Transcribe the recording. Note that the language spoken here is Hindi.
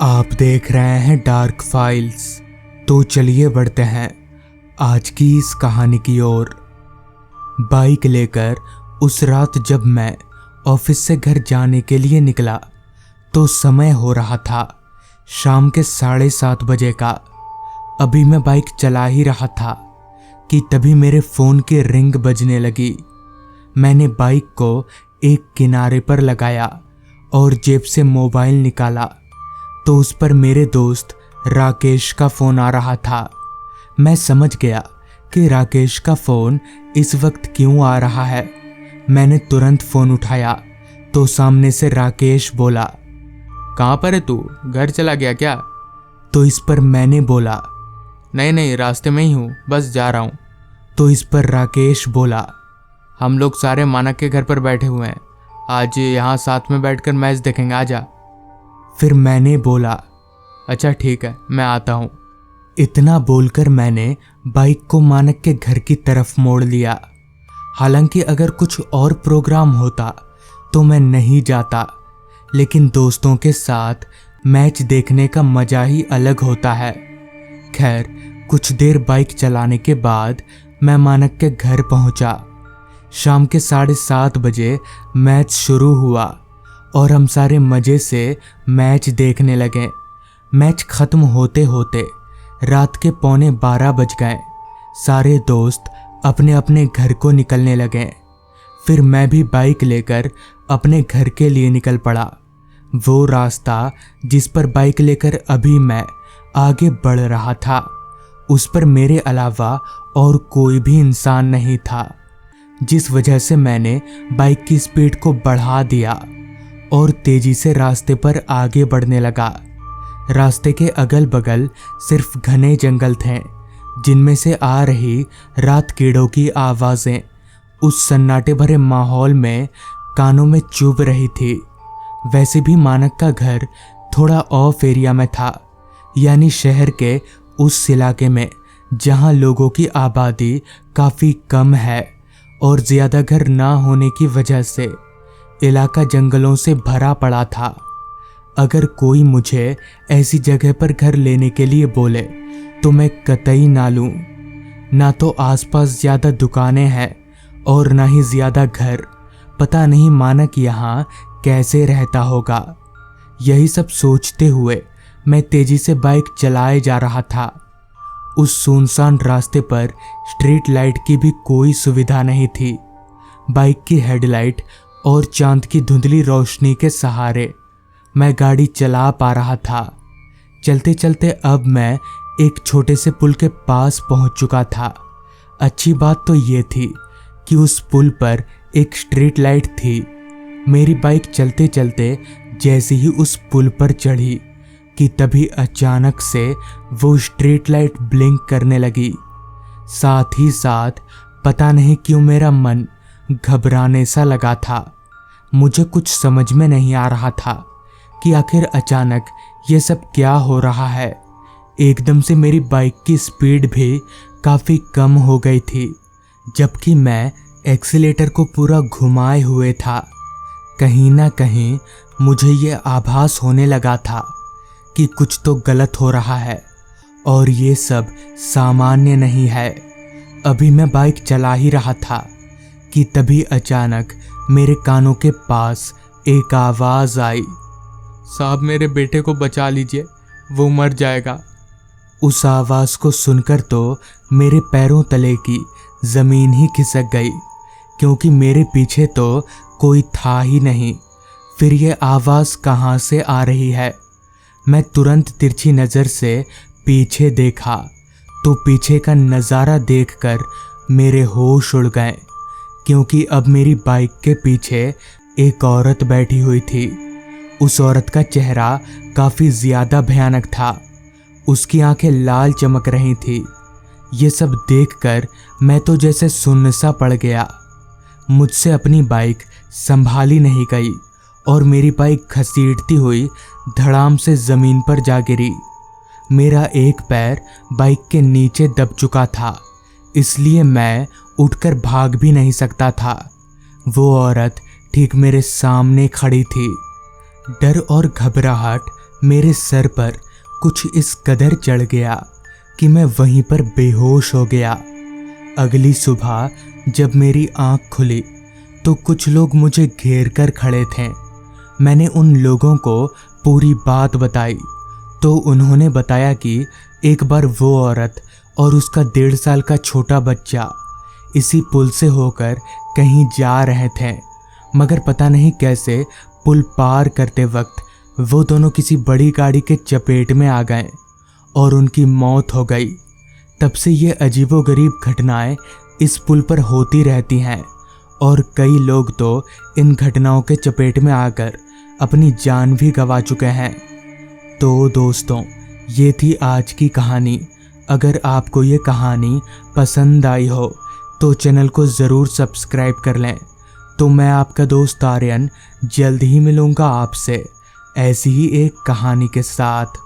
आप देख रहे हैं डार्क फाइल्स। तो चलिए बढ़ते हैं आज की इस कहानी की ओर। बाइक लेकर उस रात जब मैं ऑफिस से घर जाने के लिए निकला तो समय हो रहा था शाम के 7:30 बजे का। अभी मैं बाइक चला ही रहा था कि तभी मेरे फ़ोन की रिंग बजने लगी। मैंने बाइक को एक किनारे पर लगाया और जेब से मोबाइल निकाला तो उस पर मेरे दोस्त राकेश का फ़ोन आ रहा था। मैं समझ गया कि राकेश का फ़ोन इस वक्त क्यों आ रहा है। मैंने तुरंत फ़ोन उठाया तो सामने से राकेश बोला, कहाँ पर है तू? घर चला गया क्या? तो इस पर मैंने बोला, नहीं, रास्ते में ही हूँ, बस जा रहा हूँ। तो इस पर राकेश बोला, हम लोग सारे मानक के घर पर बैठे हुए हैं, आज यहाँ साथ में बैठकर मैच देखेंगे, आजा। फिर मैंने बोला, अच्छा ठीक है, मैं आता हूँ। इतना बोलकर मैंने बाइक को मानक के घर की तरफ मोड़ लिया। हालांकि अगर कुछ और प्रोग्राम होता तो मैं नहीं जाता, लेकिन दोस्तों के साथ मैच देखने का मजा ही अलग होता है। खैर, कुछ देर बाइक चलाने के बाद मैं मानक के घर पहुंचा। शाम के 7:30 बजे मैच शुरू हुआ और हम सारे मज़े से मैच देखने लगे। मैच ख़त्म होते होते रात के 11:45 बज गए। सारे दोस्त अपने अपने घर को निकलने लगे। फिर मैं भी बाइक लेकर अपने घर के लिए निकल पड़ा। वो रास्ता जिस पर बाइक लेकर अभी मैं आगे बढ़ रहा था, उस पर मेरे अलावा और कोई भी इंसान नहीं था, जिस वजह से मैंने बाइक की स्पीड को बढ़ा दिया और तेजी से रास्ते पर आगे बढ़ने लगा। रास्ते के अगल बगल सिर्फ घने जंगल थे, जिनमें से आ रही रात कीड़ों की आवाज़ें उस सन्नाटे भरे माहौल में कानों में चुभ रही थी। वैसे भी मानक का घर थोड़ा ऑफ एरिया में था, यानी शहर के उस इलाके में जहां लोगों की आबादी काफ़ी कम है और ज़्यादा घर ना होने की वजह से इलाका जंगलों से भरा पड़ा था। अगर कोई मुझे ऐसी जगह पर घर लेने के लिए बोले तो मैं कतई ना लूं। ना तो आसपास ज़्यादा दुकानें हैं और ना ही ज़्यादा घर। पता नहीं मानक यहाँ कैसे रहता होगा। यही सब सोचते हुए मैं तेज़ी से बाइक चलाए जा रहा था। उस सुनसान रास्ते पर स्ट्रीट लाइट की भी कोई सुविधा नहीं थी। बाइक की हेडलाइट और चांद की धुंधली रोशनी के सहारे मैं गाड़ी चला पा रहा था। चलते चलते अब मैं एक छोटे से पुल के पास पहुंच चुका था। अच्छी बात तो ये थी कि उस पुल पर एक स्ट्रीट लाइट थी। मेरी बाइक चलते चलते जैसे ही उस पुल पर चढ़ी कि तभी अचानक से वो स्ट्रीट लाइट ब्लिंक करने लगी। साथ ही साथ पता नहीं क्यों मेरा मन घबराने सा लगा था। मुझे कुछ समझ में नहीं आ रहा था कि आखिर अचानक ये सब क्या हो रहा है। एकदम से मेरी बाइक की स्पीड भी काफ़ी कम हो गई थी, जबकि मैं एक्सीलेटर को पूरा घुमाए हुए था। कहीं ना कहीं मुझे ये आभास होने लगा था कि कुछ तो गलत हो रहा है और ये सब सामान्य नहीं है। अभी मैं बाइक चला ही रहा था कि तभी अचानक मेरे कानों के पास एक आवाज़ आई, साहब मेरे बेटे को बचा लीजिए, वो मर जाएगा। उस आवाज़ को सुनकर तो मेरे पैरों तले की ज़मीन ही खिसक गई, क्योंकि मेरे पीछे तो कोई था ही नहीं। फिर ये आवाज़ कहाँ से आ रही है? मैं तुरंत तिरछी नज़र से पीछे देखा तो पीछे का नज़ारा देखकर मेरे होश उड़ गए, क्योंकि अब मेरी बाइक के पीछे एक औरत बैठी हुई थी। उस औरत का चेहरा काफ़ी ज़्यादा भयानक था। उसकी आंखें लाल चमक रही थी। ये सब देखकर मैं तो जैसे सुन्न सा पड़ गया। मुझसे अपनी बाइक संभाली नहीं गई और मेरी बाइक घसीटती हुई धड़ाम से ज़मीन पर जा गिरी। मेरा एक पैर बाइक के नीचे दब चुका था, इसलिए मैं उठकर भाग भी नहीं सकता था। वो औरत ठीक मेरे सामने खड़ी थी। डर और घबराहट मेरे सर पर कुछ इस कदर चढ़ गया कि मैं वहीं पर बेहोश हो गया। अगली सुबह जब मेरी आंख खुली तो कुछ लोग मुझे घेर कर खड़े थे। मैंने उन लोगों को पूरी बात बताई तो उन्होंने बताया कि एक बार वो औरत और उसका 1.5 साल का छोटा बच्चा इसी पुल से होकर कहीं जा रहे थे, मगर पता नहीं कैसे पुल पार करते वक्त वो दोनों किसी बड़ी गाड़ी के चपेट में आ गए और उनकी मौत हो गई। तब से ये अजीबोगरीब घटनाएं इस पुल पर होती रहती हैं और कई लोग तो इन घटनाओं के चपेट में आकर अपनी जान भी गंवा चुके हैं। तो दोस्तों, ये थी आज की कहानी। अगर आपको ये कहानी पसंद आई हो तो चैनल को ज़रूर सब्सक्राइब कर लें। तो मैं आपका दोस्त आर्यन जल्द ही मिलूँगा आपसे ऐसी ही एक कहानी के साथ।